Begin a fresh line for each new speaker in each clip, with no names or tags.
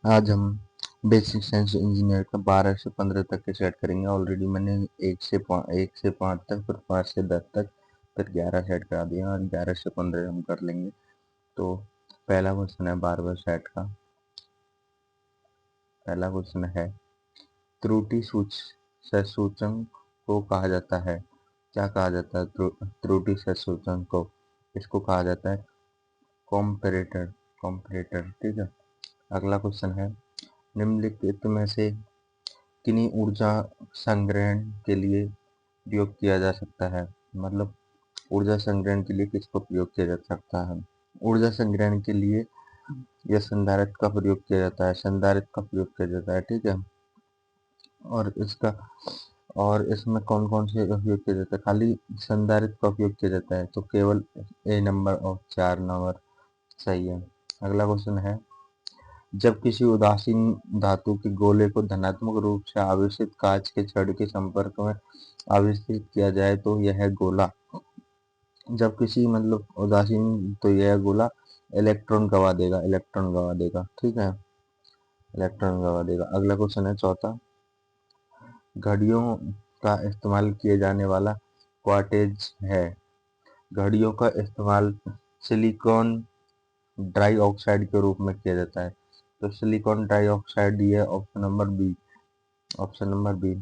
आज हम basic science engineer का 12 से 15 तक के सेट करेंगे। ऑलरेडी मैंने 1 से 5 तक, फिर 5 से 10 तक, फिर 11 सेट करा दिया और 11 से 15 हम कर लेंगे। तो पहला क्वेश्चन है 12वें सेट का। पहला क्वेश्चन है त्रुटि सहसूचक को कहा जाता है। क्या कहा जाता है त्रुटि सहसूचक को? इसको कहा जाता है कॉम्परेटर। कॉम्परेटर, ठीक है। अगला क्वेश्चन है निम्नलिखित में से किन्हीं ऊर्जा संग्रहण के लिए प्रयोग किया जा सकता है। मतलब ऊर्जा संग्रहण के लिए किसको प्रयोग किया जा सकता है? ऊर्जा संग्रहण के लिए यह संधारित्र का प्रयोग किया जाता है। संधारित्र का प्रयोग किया जाता है, ठीक है। और इसका और इसमें कौन कौन से उपयोग किया जाता है? खाली संधारित्र का उपयोग किया जाता है, तो केवल ए नंबर और 4 नंबर सही है। अगला क्वेश्चन है जब किसी उदासीन धातु के गोले को धनात्मक रूप से आवेशित कांच के छड़ के संपर्क में आवेशित किया जाए तो यह गोला, जब किसी मतलब उदासीन, तो यह गोला इलेक्ट्रॉन गवा देगा। इलेक्ट्रॉन गवा देगा, ठीक है। इलेक्ट्रॉन गवा देगा। अगला क्वेश्चन है चौथा, घड़ियों का इस्तेमाल किए जाने वाला क्वार्टेज है। घड़ियों का इस्तेमाल सिलिकॉन डाइऑक्साइड के रूप में किया जाता है। तो सिलिकॉन डाइऑक्साइड, ये option number B. Option number B,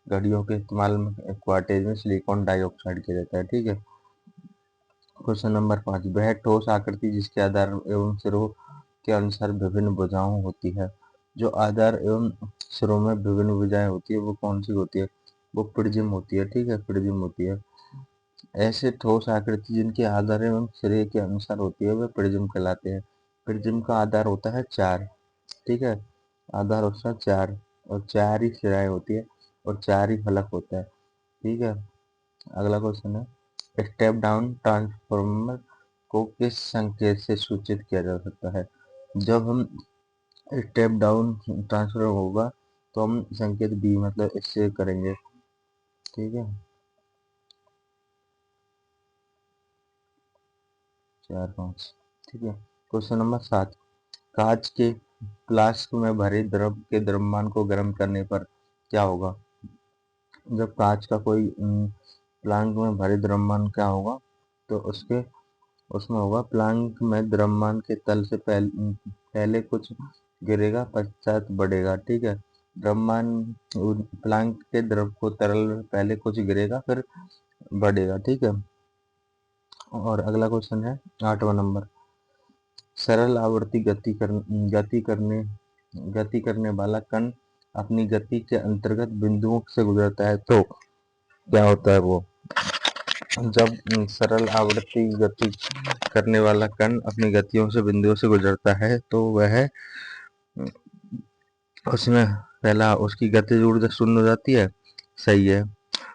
घड़ियों के इस्तेमाल में क्वार्टेज में सिलिकॉन डाइऑक्साइड किया जाता है, ठीक है। क्वेश्चन नंबर 5, वह ठोस आकृति जिसके आधार एवं सिरों के अनुसार विभिन्न भुजाएं होती है। जो आधार एवं सिरों में विभिन्न भुजाएं होती है वो कौन सी होती है? वो प्रिज्म होती है, ठीक है। प्रिज्म होती है। ऐसे ठोस आकृति जिनके आधार एवं सिरे के अनुसार होती है वे प्रिज्म कहलाते हैं। प्रिज्म का आधार होता है 4, ठीक है। आधार उसका 4 और 4 ही सिराएं होती है और 4 ही फलक होता है, ठीक है। अगला क्वेश्चन है स्टेप डाउन ट्रांसफॉर्मर को किस संकेत से सूचित किया जा सकता है? जब हम स्टेप डाउन ट्रांसफर होगा तो हम संकेत बी मतलब इससे करेंगे, ठीक है। 4 5, ठीक है। क्वेश्चन नंबर 7, कांच के फ्लास्क में भरे द्रव के द्रव्यमान को गर्म करने पर क्या होगा? जब कांच का कोई प्लांक में भरे द्रव्यमान क्या होगा? तो उसमें होगा प्लांक में द्रव्यमान के तल से पहले कुछ गिरेगा, पश्चात बढ़ेगा, ठीक है। द्रव्यमान प्लांक के द्रव को तरल में पहले कुछ गिरेगा फिर बढ़ेगा, ठीक है। और अगला क्वेश्चन है 8वां नंबर, सरल आवर्ती गति करने वाला कण अपनी गति के अंतर्गत बिंदुओं से गुजरता है तो क्या होता है वो? जब सरल आवर्ती गति करने वाला कण अपनी गतियों से बिंदुओं से गुजरता है तो वह उसमें पहला उसकी गतिज ऊर्जा शून्य हो जाती है, सही है।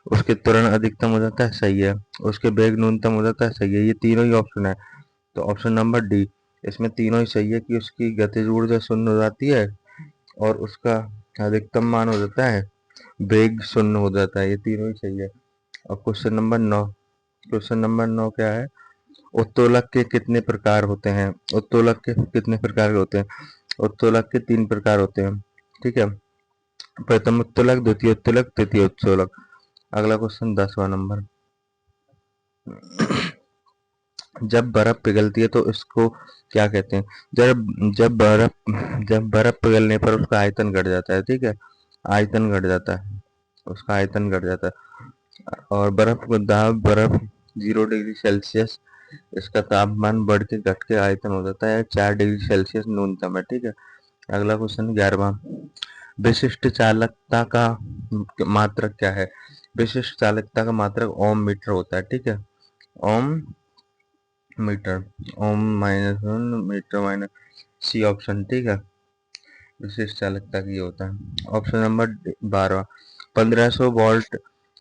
उसके त्वरण अधिकतम हो जाता है, सही है। उसके वेग न्यूनतम हो जाता है, सही है। ये तीनों ही ऑप्शन है, तो ऑप्शन नंबर डी, इसमें तीनों ही सही है कि उसकी गतिज ऊर्जा शून्य हो जाती है और उसका अधिकतम मान हो जाता है, वेग शून्य हो जाता है। ये तीनों ही सही है। और क्वेश्चन नंबर 9 क्या है? उत्तोलक के कितने प्रकार होते हैं? उत्तोलक के कितने प्रकार होते हैं? उत्तोलक के 3 प्रकार होते हैं, ठीक है। प्रथम उत्तोलक, द्वितीय उत्तोलक, तृतीय उत्तोलक। अगला क्वेश्चन 10वां नंबर, जब बर्फ पिघलती है तो इसको क्या कहते हैं? जब जब बर्फ पिघलने पर उसका आयतन घट जाता है, ठीक है। आयतन घट जाता है, उसका आयतन घट जाता है। और बर्फ 0 डिग्री सेल्सियस, इसका तापमान बढ़ के घट के आयतन हो जाता है 4 डिग्री सेल्सियस न्यूनतम है, ठीक है। अगला क्वेश्चन 11वां, विशिष्ट चालकता का मात्रक क्या है? विशिष्ट चालकता का मात्रक ओम मीटर होता है, ठीक है। ओम मीटर, ओम -1 मीटर माइनस सी ऑप्शन, ठीक है। विशिष्ट चालकता की होता है। ऑप्शन नंबर 12, 1500 वोल्ट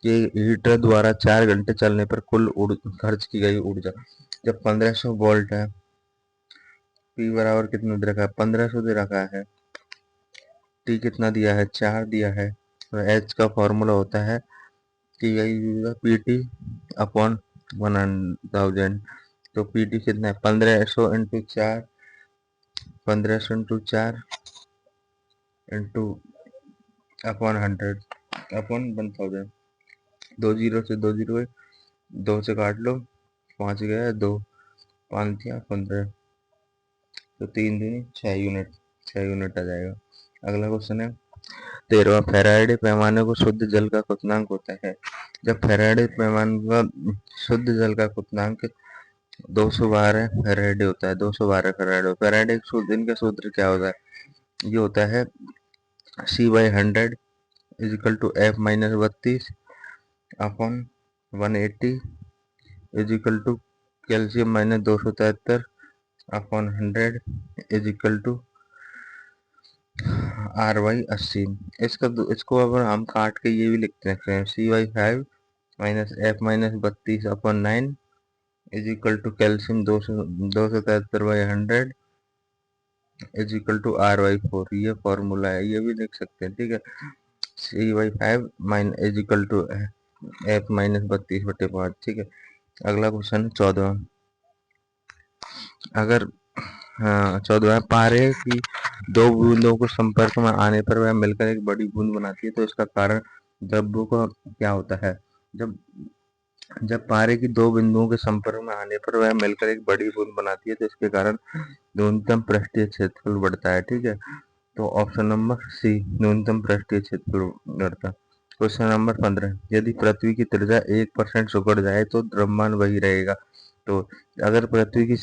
के हीटर द्वारा 4 घंटे चलने पर कुल खर्च की गई ऊर्जा। जब 1500 वोल्ट है, पी बराबर कितना दे रखा है? 1500 दे रखा है। टी कितना दिया है? 4 दिया है। तो एच का फॉर्मूला होता है कि यही पी टी अपॉन 1000। तो पी टी कितना है? 1500 into 4 1500 into 4 into upon 100 upon 1000। 2 zero से 2 जीरो है, 2 से काट लो, 5 गया 2, 5 दिया 15, तो 3 दूनी 6 यूनिट, 6 यूनिट आ जाएगा। अगला क्वेश्चन है 13वां, फैराडे पैमाने को शुद्ध जल का क्वथनांक होता है। जब फैराडे पैमाने का शुद्ध जल का क्वथनांक 212 फैराडे होता है, 212 फैराडे। फैराडे इनका सूत्र क्या होता है? ये होता है C/100 is equal to F-32 upon 180 is equal to calcium -273 upon 100 is equal to R/80। इसको अगर हम काट के ये भी लिखते हैं C/5 -F-32 upon 9 is equal to calcium 273/100 is equal to R/4। ये फॉर्मूला है, ये भी लिख सकते हैं, ठीक है। C/5 is equal to F-32/5, ठीक है। अगला क्वेश्चन 14। अगर 14 पारे की दो बूंदों को संपर्क में आने पर वह मिलकर एक बड़ी बूंद बनाती है, तो इसका कारण द्रव्य को क्या होता है? जब पारे की दो बिंदुओं के संपर्क में आने पर वह मिलकर एक बड़ी बूंद बनाती है, तो इसके कारण न्यूनतम पृष्ठीय क्षेत्रफल बढ़ता है, ठीक है। तो ऑप्शन नंबर सी, न्यूनतम पृष्ठीय क्षेत्रफल बढ़ता। क्वेश्चन नंबर 15, यदि पृथ्वी की त्रिज्या 1% सिकुड़ जाए तो द्रव्यमान वही रहेगा। तो अगर पृथ्वी की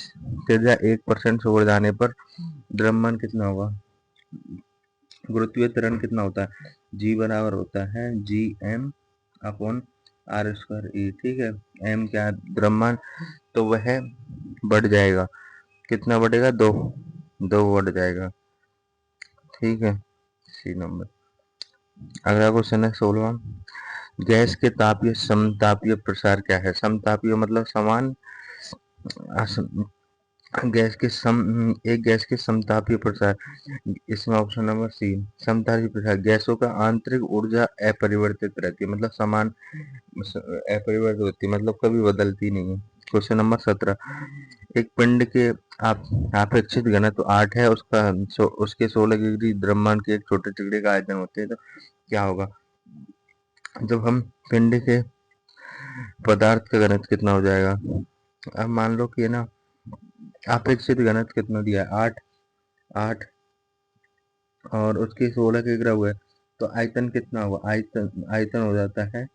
त्रिज्या 1% सिकुड़ जाने पर द्रव्यमान कितना होगा? गुरुत्वीय त्वरण कितना होता है? G बराबर होता है Gm अपॉन R²E, ठीक है। m क्या है? द्रव्यमान, तो वह बढ़ जाएगा। कितना बढ़ेगा? 2 बढ़ जाएगा, ठीक है। सी नंबर। अगला क्वेश्चन है 16वां, गैस के तापीय समतापीय प्रसार क्या है? समतापीय मतलब समान, गैस के एक गैस के समतापीय प्रसार, इसमें ऑप्शन नंबर सी, समतापीय प्रसार। गैसों का आंतरिक ऊर्जा अपरिवर्तित रहती है, मतलब समान अपरिवर्तित होती है, मतलब कभी बदलती नहीं है। क्वेश्चन नंबर 17, एक पिंड के आपेक्षिक घनत्व 8 है, उसके 16 डिग्री द्रव्यमान के एक छोटे टुकड़े का आयतन होते हैं, तो क्या होगा? जब हम पिंड के पदार्थ का घनत्व कितना हो जाएगा? अब मान लो कि ना अपेक्षित घनत्व कितना दिया है? 8 और उसके 16 के ग्राम हुए, तो आयतन कितना होगा? आयतन हो जाता है,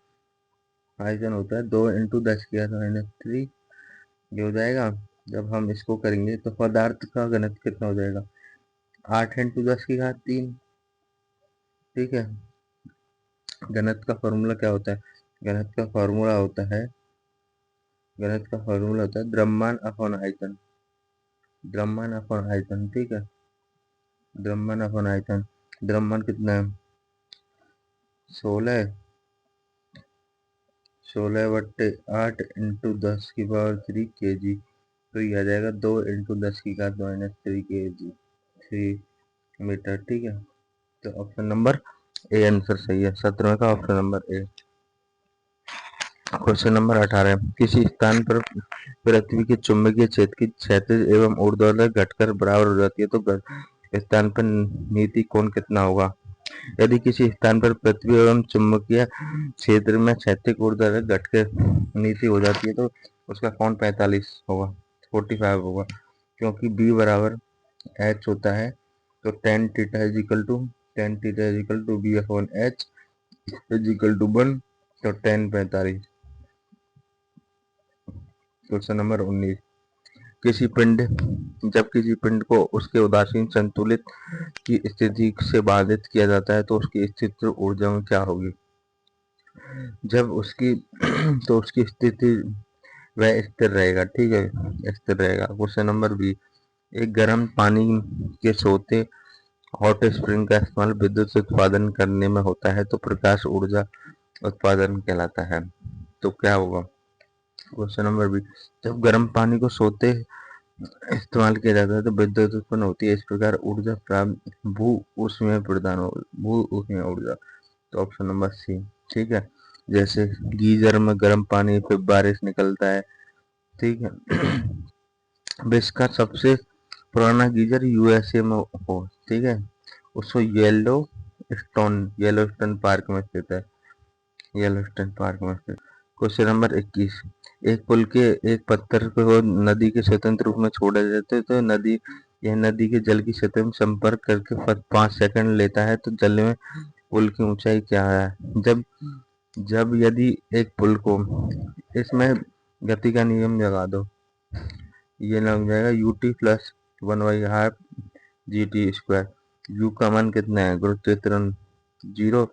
आयतन होता है 2 × 10⁻³ ये हो जाएगा। जब हम इसको करेंगे तो पदार्थ का घनत्व कितना हो जाएगा? 8 × 10⁻³ ठीक है। घनत्व का फॉर्मूला क्या होता है? घनत्व का फॉर्मूला होता है द्रव्यमान अपॉन आयतन, द्रव्यमान अपॉन आयतन, ठीक है। द्रव्यमान अपॉन आयतन, द्रव्यमान कितना है? 16 16/8 × 10³ kg, तो ये आ जाएगा 2 × 10⁻³ kg 3 मीटर, ठीक है। तो ऑप्शन नंबर ए आंसर सही है, 17 का ऑप्शन नंबर ए। क्वेश्चन नंबर 18, किसी स्थान पर पृथ्वी के चुंबकीय क्षेत्र की क्षैतिज एवं ऊर्ध्वाधर घटकर बराबर हो जाती है, तो स्थान पर नीति कोण कितना होगा? यदि किसी स्थान पर पृथ्वी एवं चुंबकीय क्षेत्र में क्षैतिज ऊर्ध्वाधर घटकर नीति हो जाती है, तो उसका कोण 45 होगा, 45 होगा, क्योंकि B बराबर H होता है, तो tan theta is equal to B/H is equal to 1, तो tan 45। क्वेश्चन नंबर 19, जब किसी पिंड को उसके उदासीन संतुलित की स्थिति से बाधित किया जाता है, तो उसकी स्थिति ऊर्जा में क्या होगी? जब उसकी तो उसकी स्थिति वह स्थिर रहेगा, ठीक है, स्थिर रहेगा। क्वेश्चन नंबर 20, एक गर्म पानी के सोते हॉट स्प्रिंग का इस्तेमाल विद्युत उत्पादन करने में होता है, तो प्रकाश ऊर्जा उत्पादन कहलाता है, तो क्या होगा? क्वेश्चन नंबर 20, जब गर्म पानी को सोते इस्तेमाल किया जाता है तो विद्युत उत्पन्न होती है, इस प्रकार ऊर्जा प्राप्त भू ऊष्मीय ऊर्जा, तो ऑप्शन नंबर सी, ठीक है। जैसे गीजर में गर्म पानी फिर बारिश निकलता है, ठीक है। विश्व का सबसे पुराना गीजर यूएसए में हो, ठीक है, उसको येलो स्टोन पार्क में स्थित है, येलो स्टोन पार्क में स्थित। क्वेश्चन नंबर 21, एक पुल के एक पत्थर को नदी के स्वतंत्र रूप में छोड़ा जाता है तो यह नदी के जल की सतह में संपर्क करके 5 सेकंड लेता है, तो जल में पुल की ऊंचाई क्या है? जब जब यदि एक पुल को, इसमें गति का नियम लगा दो, ये लग जाएगा ut plus 1/2 gt square. u का मान कितना है? गुरुत्व 0,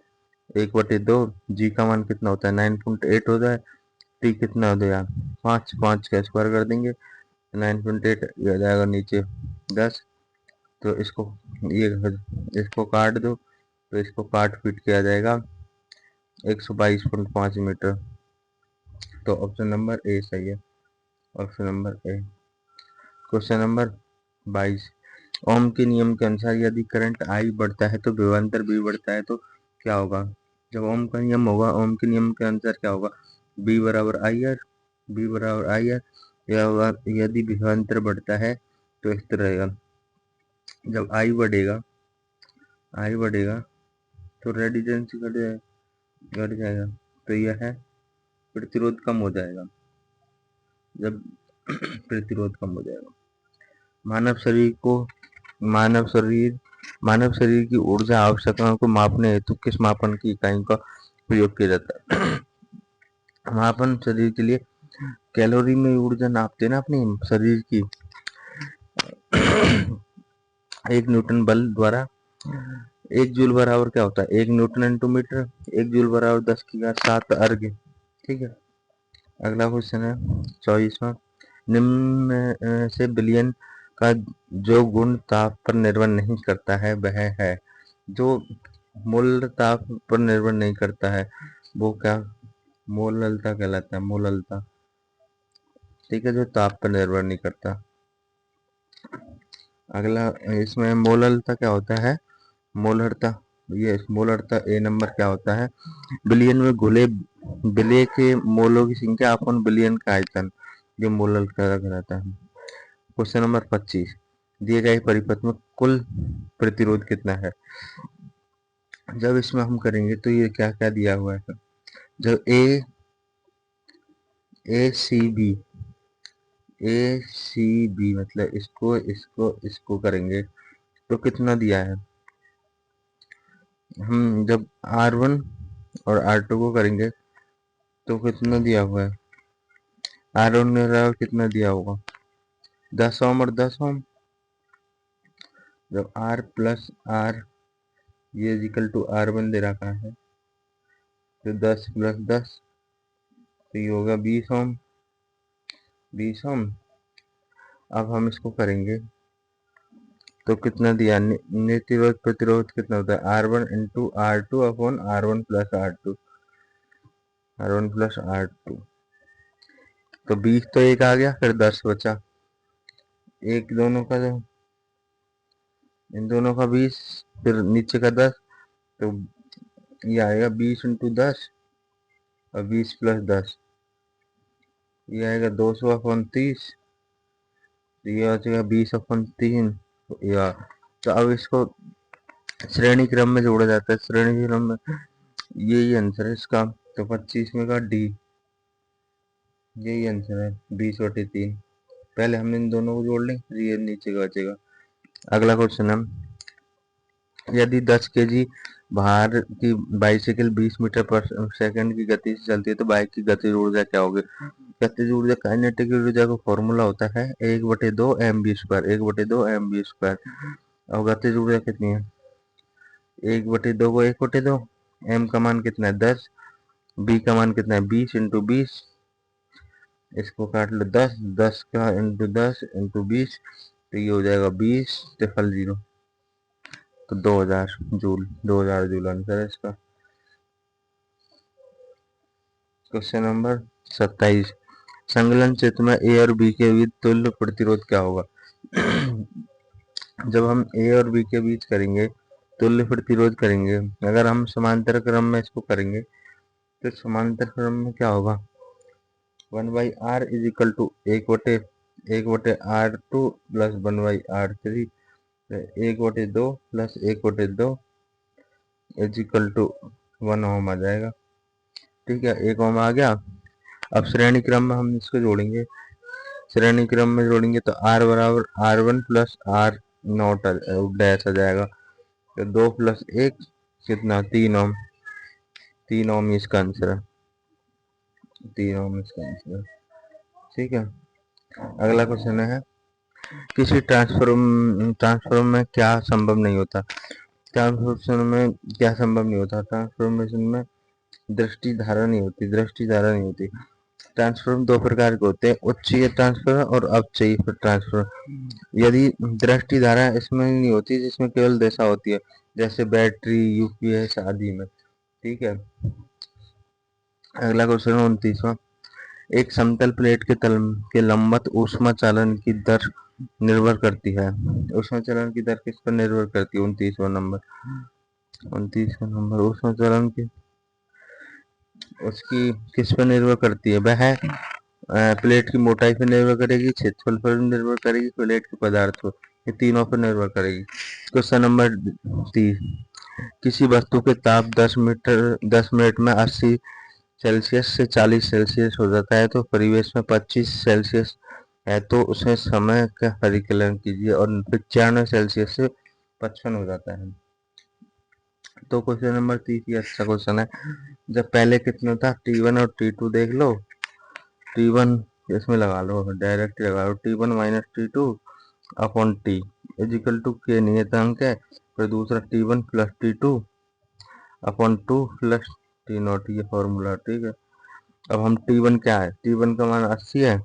1/2। g का मान कितना होता है? 9.8 होता है। t कितना हो जाएगा? 5 का स्क्वायर कर देंगे, 9.8 आ जाएगा नीचे 10। तो इसको काट दो, तो इसको काट पीट के आ जाएगा 122.5 मीटर। तो ऑप्शन नंबर ए सही है, ऑप्शन नंबर ए। क्वेश्चन नंबर 22, ओम के नियम के अनुसार यदि करंट I बढ़ता है तो विभवांतर भी बढ़ता है, तो क्या होगा? जब ओम का नियम होगा, ओम के नियम के अनुसार क्या होगा? B बराबर आई आर, या होगा यदि विभवांतर बढ़ता है तो इस तरह रहेगा। जब I बढ़ेगा तो रेजिस्टेंस घट जाएगा, तो यह है प्रतिरोध कम हो जाएगा। जब प्रतिरोध कम हो जाएगा, मानव शरीर की ऊर्जा आवश्यकताओं को मापने हेतु किस मापन की इकाई का प्रयोग किया जाता है? मापन शरीर के लिए कैलोरी में ऊर्जा नापते हैं ना अपने शरीर की। 1 न्यूटन बल द्वारा 1 जूल बराबर क्या होता है? 1 न्यूटन इंटू मीटर। 1 जूल बराबर 10 की घात 7 अर्ग, ठीक है। अगला क्वेश्चन है 24वां, निम्न में से बिलियन का जो गुण ताप पर निर्भर नहीं करता है वह है? जो मूल ताप पर निर्भर नहीं करता है वो क्या? मोललता कहलाता है, मोललता, ठीक है, जो ताप पर निर्भर नहीं करता। अगला इसमें मोललता क्या होता है? मोलरता, ये मोलरता ए नंबर क्या होता है? बिलियन में घुले विलय के मोलों की संख्या अपन बिलियन का आयतन, जो मोलल कहलाता है। क्वेश्चन नंबर 25, दिए गए परिपथ में कुल प्रतिरोध कितना है? जब इसमें हम करेंगे तो ये क्या क्या दिया हुआ है? जब ए सी बी मतलब इसको करेंगे तो कितना दिया है? हम जब R1 और R2 को करेंगे तो कितना दिया हुआ है? R1 में कितना दिया होगा? 10 ओम और 10 ओम। जब R प्लस R ये इक्वल टू R1 दे रखा है, तो 10 प्लस 10 तो ये होगा 20 ओम। अब हम इसको करेंगे तो कितना दिया? नितिरोध प्रतिरोध कितना होता है? R1 into R2 upon R1 plus R2, तो 20 तो एक आ गया, फिर 10 बचा, एक दोनों का, इन दोनों का 20, फिर नीचे का 10, तो ये आएगा 20 इंटू 10 और 20 प्लस 10, ये आएगा 200 अपॉन 30, ये आ जाएगा 20 अपॉन 3 या। तो अब इसको श्रेणी क्रम में जोड़ा जाता है, श्रेणी क्रम में यही आंसर है इसका। तो 25 में का डी, यही आंसर है 20/3। पहले हम इन दोनों को जोड़ लें, फिर ये नीचे का बचेगा। अगला क्वेश्चन है, यदि 10 kg भार की बाइसिकल 20 मीटर पर सेकंड की गति से चलती है तो बाइक की गतिज ऊर्जा क्या होगी? गतिज ऊर्जा काइनेटिक ऊर्जा का फॉर्मूला होता है 1/2 mv², 1/2 mv²। और गतिज ऊर्जा कितनी है? 1/2 को 1/2, m का मान कितना है? 10, b का मान कितना है? 20 इंटू 20, इसको काट लो 10 का इंटू 10 इंटू 20, तो ये हो जाएगा 20 फल 0, तो 2000 जूल आंसर है इसका। क्वेश्चन नंबर 27, संकलन चित्र में ए और बी के बीच तुल्य प्रतिरोध क्या होगा? जब हम ए और बी के बीच करेंगे तुल्य प्रतिरोध करेंगे, अगर हम समांतर क्रम में इसको करेंगे तो समांतर क्रम में क्या होगा? 1/r is equal to 1/, 1/R2 plus 1/R3, 1/2 plus 1/2 is equal to 1 ohm आ जाएगा। ठीक है, 1 ओम आ गया। अब श्रेणी क्रम में हम इसको जोड़ेंगे, श्रेणी क्रम में जोड़ेंगे तो R बराबर R1 plus R naught dash आ जाएगा। तो 2 प्लस 1 कितना, 3 ओम, 3 ओम इसका आंसर है, 3 ओम इसका आंसर है। ठीक है, अगला क्वेश्चन है किसी ट्रांसफॉर्म में क्या संभव नहीं होता। ट्रांसफॉर्मेशन में क्या संभव नहीं होता, ट्रांसफॉर्मेशन में दृष्टि धारा नहीं होती, दृष्टि धारा नहीं होती। ट्रांसफॉर्म दो प्रकार के होते हैं, उच्चीय ट्रांसफर और अपचयी ट्रांसफर। यदि दृष्टि धारा इसमें नहीं होती, जिसमें केवल दिशा होती है, जैसे बैटरी, यूपीएस आदि में। ठीक है, अगला क्वेश्चन 29वां, एक समतल प्लेट के तल के लंबवत ऊष्मा चालन की दर निर्भर करती है। ऊष्मा चालन की दर किस पर निर्भर करती है? 29वां नंबर ऊष्मा चालन की उसकी किस पर निर्भर करती है? वह प्लेट की मोटाई पर निर्भर करेगी, क्षेत्रफल पर निर्भर करेगी, प्लेट के पदार्थ पर, ये तीनों पर निर्भर करेगी। क्वेश्चन नंबर 30, किसी वस्तु के ताप 10 मिनट में 80 सेल्सियस से 40 सेल्सियस हो जाता है, तो परिवेश में 25 सेल्सियस है, तो उसमें समय का परिकलन कीजिए। और 95 सेल्सियस से 55 हो जाता है। तो क्वेश्चन नंबर 30 ये अच्छा क्वेश्चन है। जब पहले कितना था, T1 और T2 देख लो। T1 इसमें लगा लो, डायरेक्ट लगा लो, T1 minus T2 upon T is equal to के नियतांक है। फिर दूसरा T1 plus T2 upon 2 plus T0, ये फॉर्मूला। ठीक है, अब हम T1 क्या है, T1 का मान 80 है,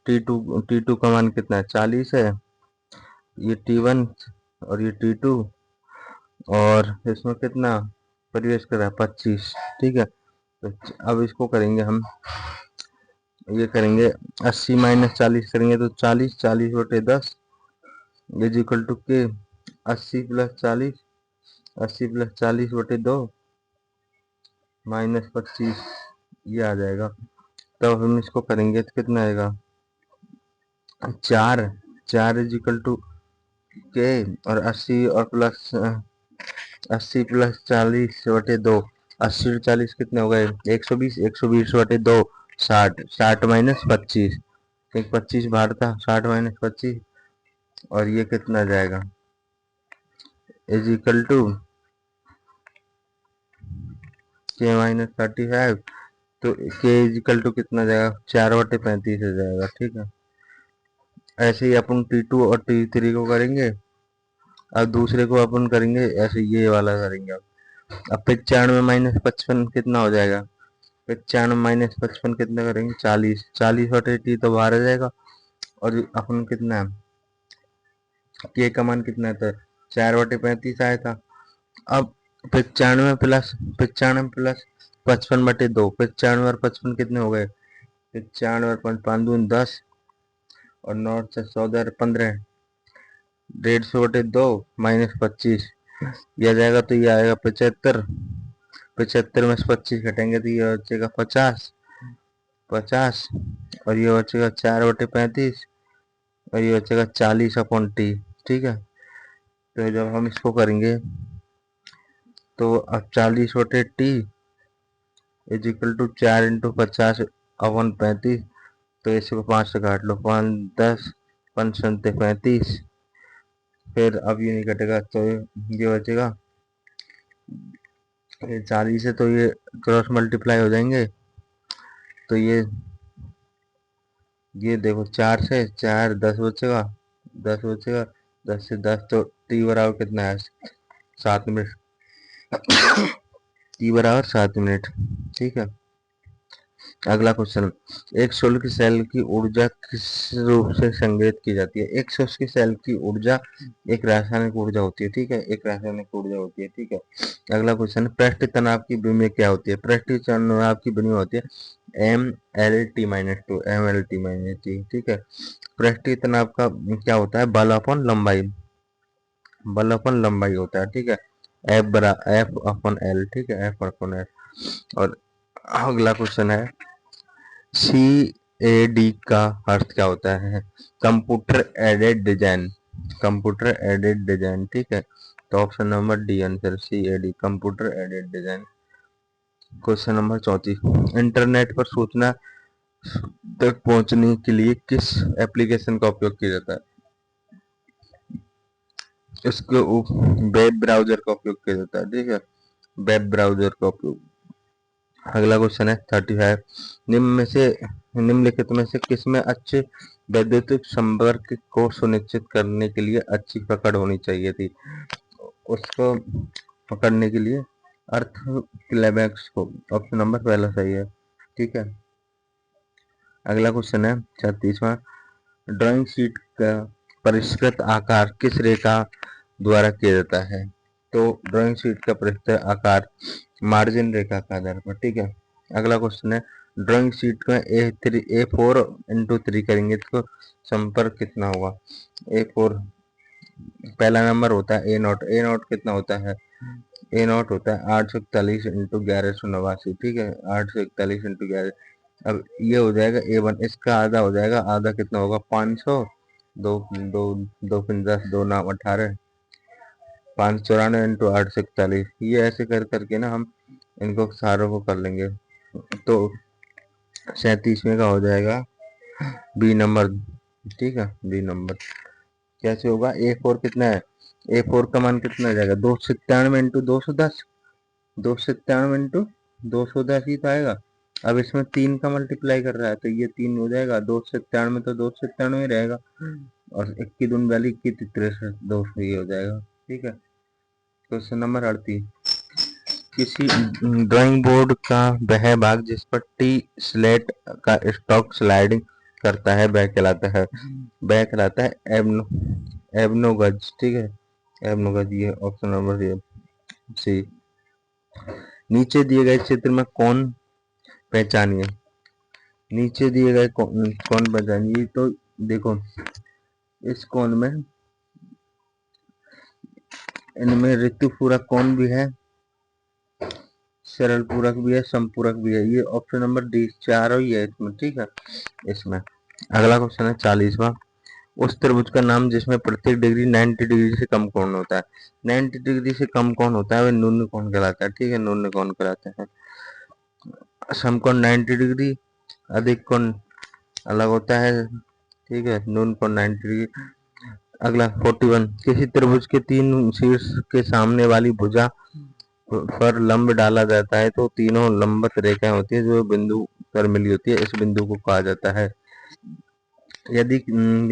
T2 का मान कितना है, 40 है। ये T1 और ये T2, और इसमें कितना परिवेश कर रहा है, 25। ठीक है, तो अब इसको करेंगे हम, ये करेंगे 80 माइनस 40 करेंगे तो 40 बटे 10 इज इक्वल टू के 80 प्लस 40 बटे 2 माइनस 25, ये आ जाएगा। तब हम इसको करेंगे तो कितना आएगा, 4 इज इक्वल टू के, और 80 और प्लस 80 प्लस 40 बटे 2, 80 और 40 कितने हो गए, 120, 120 बटे 2 60, 60 माइनस 25, एक 25 बाहर था, 60 माइनस 25, और ये कितना जाएगा, इज इक्वल टू के माइनस 35, तो के इज इक्वल टू कितना जाएगा, 4/35 हो जाएगा। ठीक है, ऐसे ही अपन T2 और T3 को करेंगे। अब दूसरे को अपन करेंगे ऐसे, ये वाला करेंगे। अब 95 माइनस 55 कितना हो जाएगा, 95 माइनस 55 कितना करेंगे, 40, 40/T तो बाहर आ जाएगा। और अपन कितना है, के का मान कितना था, 4/35 आया था। अब 95 प्लस 55/2, 95 और 55 कितने हो गए, 95 और 5 दून 10, और 9 से 14 15, 150/2 माइनस 25, यह जाएगा तो ये आएगा 75, 75 में से 25 घटेंगे तो ये बचेगा 50, और ये बचेगा 4/35, और ये बचेगा 40/T। ठीक है, तो जब हम इसको करेंगे तो अब 40/T is equal to 4 into 50/35, तो इसको 5 से काट लो, 5 10 5 35, फिर अब ये नहीं कटेगा तो ये बचेगा, ये 40 है तो ये क्रॉस मल्टीप्लाई हो जाएंगे, तो ये देखो 4 से 4 10 बचेगा, 10 से 10 तो T बराबर कितना है, 7 मिनट, T बराबर 7 मिनट। ठीक है, अगला क्वेश्चन, एक शुल्क सेल की ऊर्जा किस रूप से संग्रहित की जाती है। एक शुष्क सेल की ऊर्जा एक रासायनिक ऊर्जा होती है। ठीक है, एक रासायनिक ऊर्जा होती है। ठीक है, अगला क्वेश्चन, पृष्ठ तनाव की विनिमय क्या होती है। पृष्ठ तनाव की विनिमय होती है MLT-2, MLT-2। ठीक है, पृष्ठ तनाव का क्या होता है, बल अपॉन लंबाई, बल अपॉन लंबाई होता है। ठीक है, F/L। ठीक है, F/L। और अगला क्वेश्चन है, सी एडी का अर्थ क्या होता है? Computer aided design, computer aided design, ठीक है। तो option number D answer, C A D, computer aided design. Question number 34, internet पर सूचना तक पहुंचने के लिए किस एप्लीकेशन का उपयोग किया जाता है? इसके वेब ब्राउजर का उपयोग किया जाता है, ठीक है, वेब ब्राउजर का उपयोग। अगला क्वेश्चन है 35, निम्नलिखित में से किसमें अच्छे वैद्युतिक संपर्क को सुनिश्चित करने के लिए अच्छी पकड़ होनी चाहिए थी? उसको पकड़ने के लिए अर्थ क्लेबैक्स को, ऑप्शन नंबर पहला सही है, ठीक है। अगला क्वेश्चन है 36वां, ड्राइंग शीट का परिष्कृत आकार किस रेखा द्वारा किया जाता है? तो ड्राइंग शीट का परिष्कृत आकार मार्जिन रेखा का आधार पर, ठीक है। अगला क्वेश्चन है, ड्राइंग शीट का A4:3 करेंगे तो संपर्क कितना होगा? A4 पहला नंबर होता है ए नॉट कितना होता है? ए नॉट होता है 841 इंटू 1189, ठीक है, 841 इंटू 11। अब ये हो जाएगा A1, इसका आधा हो जाएगा, आधा कितना होगा? 500, दो दो दो 10, दो नाम 18, 594 इंटू 841। ये ऐसे कर करके ना हम इनको सारों को कर लेंगे, तो 37वें का हो जाएगा बी नंबर, ठीक है, बी नंबर। कैसे होगा? A4 कितना है? A4 का मान कितना हो जाएगा? 297 इंटू 210, 297 इंटू 210 ही तो आएगा। अब इसमें 3 का मल्टीप्लाई कर रहा है तो ये 3 हो जाएगा, 297 में तो 297 ही रहेगा, और 21 दूनी 42, 21 63, 200 ही हो जाएगा, ठीक है। क्वेश्चन नंबर 38, किसी ड्राइंग बोर्ड का वह भाग जिस पर टी स्लेट का स्टॉक स्लाइडिंग करता है वह कहलाता है? वह कहलाता है एबनोगज, ठीक है, एबनोगज। ये ऑप्शन नंबर सी। नीचे दिए गए चित्र में कौन पहचानिए, नीचे दिए गए कौन पहचानिए? तो देखो, इस कौन में, इनमें ऋतु पूरक कौन भी है, सरल पूरक भी है, संपूरक भी है। ये ऑप्शन नंबर डी, चारों ही है इसमें, ठीक है, इसमें। अगला क्वेश्चन है 40वां, उस त्रिभुज का नाम जिसमें प्रत्येक डिग्री 90 डिग्री से कम कोण होता है। 90 डिग्री से कम कोण होता है वह न्यून कोण कहलाता है, ठीक है, न्यून कोण कहलाता है। समकोण 90 डिग्री, अधिक कोण अलग होता है, ठीक है, न्यून कोण 90 डिग्री। अगला 41, किसी त्रिभुज के 3 शीर्ष के सामने वाली भुजा पर लंब डाला जाता है तो तीनों लंबवत रेखाएं होती है जो बिंदु पर मिली होती है, इस बिंदु को कहा जाता है। यदि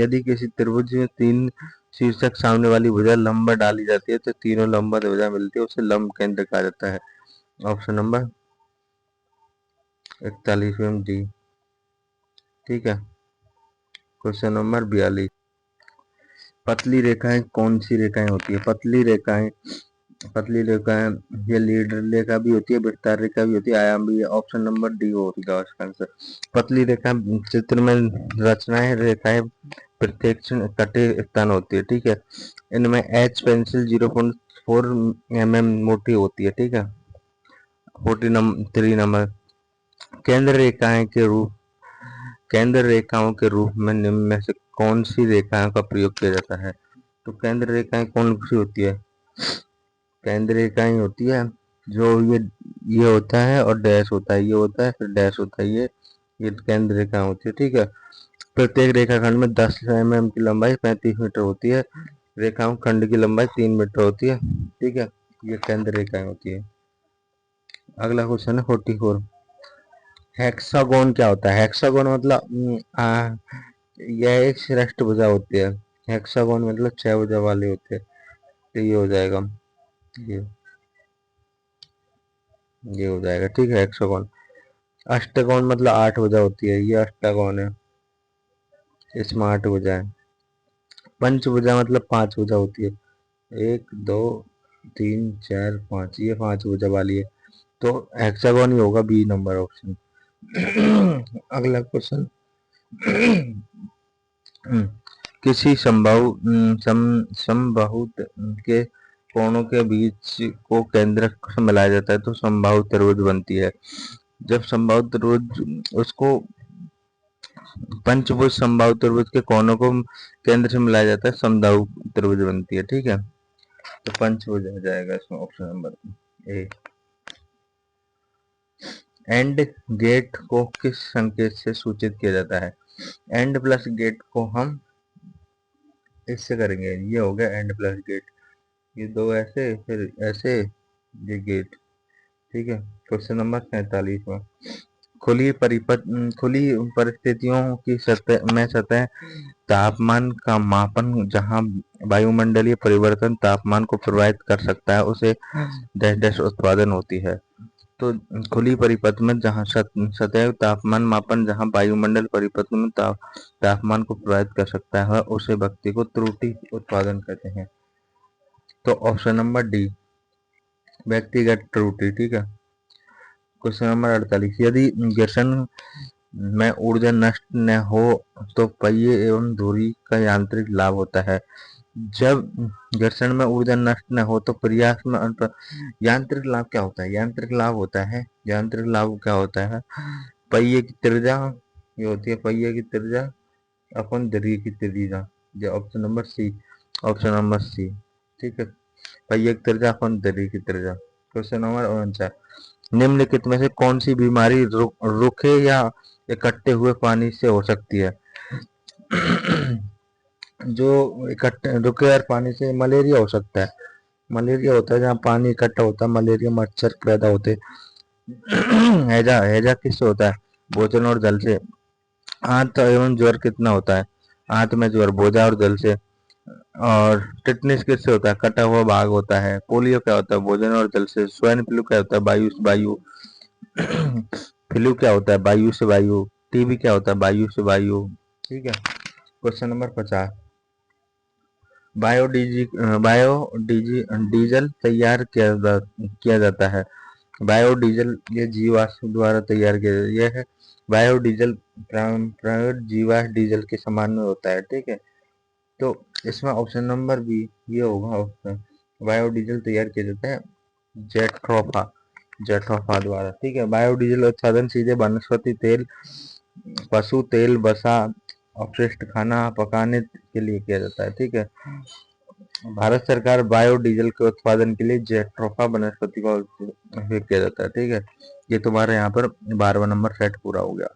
यदि किसी त्रिभुज में 3 शीर्षक सामने वाली भुजा लंब डाली जाती है तो तीनों लंबवत भुजा मिलती है, उसे लंब केंद्र कहा जाता है। ऑप्शन नंबर 41 डी, ठीक है। क्वेश्चन नंबर 42, पतली रेखाएं कौन सी रेखाएं होती है? पतली रेखाएं ये लीडर रेखा भी होती है, विस्तार रेखा भी होती है, आयाम भी है। ऑप्शन नंबर डी होगा इसका आंसर। पतली रेखा चित्र में रचनाएं रेखाएं प्रत्येक कटे स्थान होती है, ठीक है। इनमें एच पेंसिल 0.4 mm मोटी होती है, ठीक है। 43 नंबर, केंद्र रेखाओं के रूप में निम्न में से कौन सी रेखाओं का प्रयोग किया जाता है? तो केंद्र रेखाएं कौन सी होती है? केंद्र रेखाएं होती है जो ये होता है और डैश होता है, ये होता है फिर डैश होता है, ये केंद्र रेखा होती है, ठीक है। प्रत्येक रेखाखंड में 10 mm की लंबाई 35 मीटर होती है, रेखाओं खंड की लंबाई 3 मीटर होती है, ठीक है, ये केंद्र रेखाएं होती है। अगला क्वेश्चन है 44, हेक्सागोन क्या होता है? हेक्सागोन मतलब यह एक श्रेष्ठ भुजा होती है, हेक्सागोन मतलब 6 भुजा वाले होते हैं, तो ये हो जाएगा, ये ये हो जाएगा, ठीक है, हेक्सागोन। अष्टकोण मतलब 8 भुजा होती है, ये अष्टकोण है, इसमें 8 भुजा है। पंचभुजा मतलब 5 भुजा होती है, 1 2 3 4 5, ये 5 भुजा वाली है, तो हेक्सागोन ही होगा, बी नंबर ऑप्शन। अगला क्वेश्चन, किसी समबाहु के कोणों के बीच को केंद्र से मिलाया जाता है तो समबाहु त्रिभुज बनती है। जब समबाहु त्रिभुज उसको पंचभुज समबाहु त्रिभुज के कोनों को केंद्र से मिलाया जाता है, समबाहु त्रिभुज बनती है। ठीक है, तो पंचभुज आ जाएगा इसमें option number A. AND gate को किस संकेत से सूचित किया जाता है? एंड प्लस गेट को हम इससे करेंगे, ये हो गया एंड प्लस गेट, ये दो ऐसे फिर ऐसे, ये गेट। ठीक है, क्वेश्चन नंबर 47 में खुली परिस्थितियों की सतह तापमान का मापन जहां वायुमंडलीय परिवर्तन तापमान को प्रभावित कर सकता है उसे डैश डैश उत्पादन होती है। तो खुली परिपथ में जहां सतह तापमान मापन जहां वायुमंडल परिपथ में तापमान को प्रभावित कर सकता है उसे व्यक्ति को त्रुटि उत्पादन कहते हैं। तो ऑप्शन नंबर डी, व्यक्तिगत त्रुटि। ठीक है, क्वेश्चन नंबर 48, यदि घर्षण में ऊर्जा नष्ट न हो तो पहिए एवं धुरी का यांत्रिक लाभ होता है। जब घर्षण में ऊर्जा नष्ट न हो तो प्रयास में यांत्रिक लाभ क्या होता है? यांत्रिक लाभ होता है, यांत्रिक लाभ क्या होता है? पहिए की त्रिज्या, ये होती है पहिए की त्रिज्या अपन धुरी की त्रिज्या, ये option number C, option number C. ठीक है, पहिए की त्रिज्या अपन धुरी की त्रिज्या। क्वेश्चन नंबर 49, निम्नलिखित में से कौन सी बीमारी रुखे या इकट्ठे हुए पानी से हो सकती है? जो इकट्ठे रुके हुए पानी से मलेरिया हो सकता है। मलेरिया होता है जहाँ पानी इकट्ठा होता है, मलेरिया मच्छर पैदा होते हैं। हैजा, हैजा किससे होता है? भोजन और जल से। आंत एवं ज्वर कितना होता है? आंत में ज्वर भोजन और जल से। और टिटनिस किससे होता है? कटा हुआ भाग होता है। पोलियो क्या होता है? भोजन और जल से। स्वाइन फ्लू क्या होता है? वायु से वायु। फ्लू क्या होता है? वायु से वायु। टीबी क्या होता है? वायु से वायु। ठीक है, क्वेश्चन नंबर 50, बायोडीजल तैयार किया जाता है। बायोडीजल ये जीवाश्म द्वारा तैयार किया जाता है। यह है बायोडीजल प्रायोड जीवाश्म डीजल के समान में होता है। ठीक है, तो इसमें ऑप्शन नंबर बी ये होगा ऑप्शन, बायोडीजल तैयार किया जाता है जेट्रोफा, जेट्रोफा द्वारा। ठीक है, बायोडीजल उत्पादन सीधे वनस्पति तेल, पशु तेल, वसा, अपशिष्ट खाना पकाने के लिए किया जाता है। ठीक है, भारत सरकार बायोडीजल के उत्पादन के लिए जेट्रोफा वनस्पति का उपयोग किया जाता है। ठीक है, ये तुम्हारे यहाँ पर 12वां नंबर सेट पूरा हो गया।